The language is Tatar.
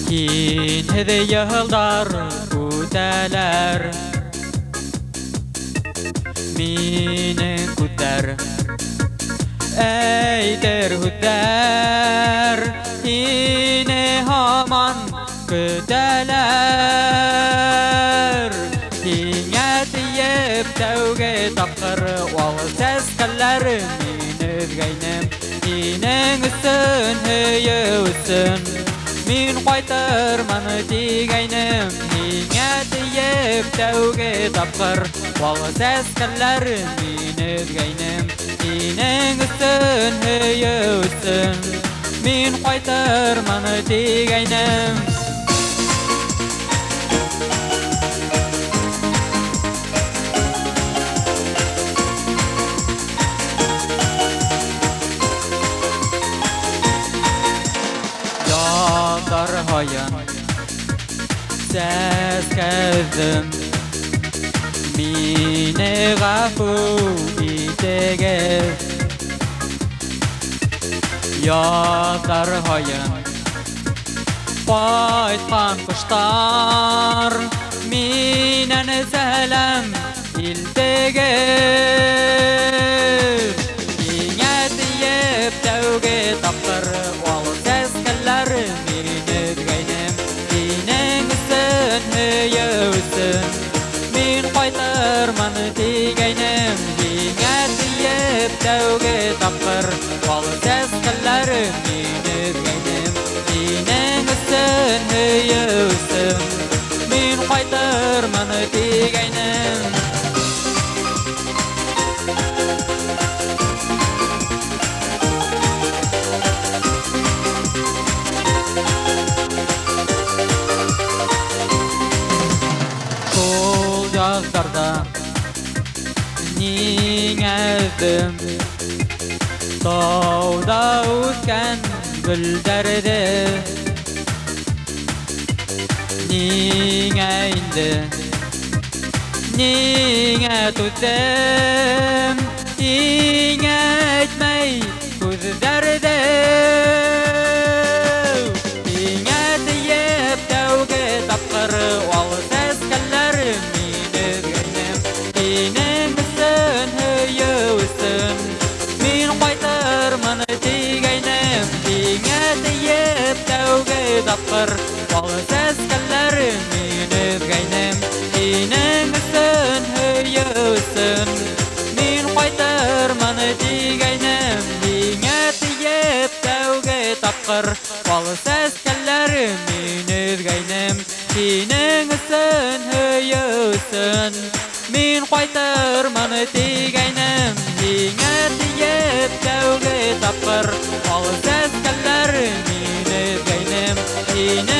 Kin hede yıldar kuteler Minin kuter Eyder hüder Yine haman kuteler Diyet yep tevge takır Wal ses kaller Minir gaynem Yine üstün heye üstün Min qaytar mani tigaynim Niyat yeb tawge tapqir Wal ses kallar min edgaynim Inin üstün heye üstün Min qaytar mani tigaynim Hayan ses kezdim Mine gafu itege Yadar hayan Qaytqan qıştar Minen selam iltege Niyat yeb tawge tapqir Wal ses kallar Min qaytar mani tigaynim Niyat yeb tawge tapqir Wal ses kallar min edgaynim Inin üstün heye üstün Min qaytar mani tigaynim Yazdarda Ningezdim Tawda utken gülderde Ninge indi Ninge tutem Ninge etmey Kuzlerde Ninge tiyep tawge tapqir Wal ses kallar Tapqir Wal ses kallar min edgaynim Inin üstün heye üstün Min qaytar mani tigaynim Niyat yeb tawge tapqir Wal ses kallar min edgaynim Inin üstün heye üstün Min qaytar mani tigaynim Niyat yeb tawge tapqir Wal ses kallar min edgaynim Yine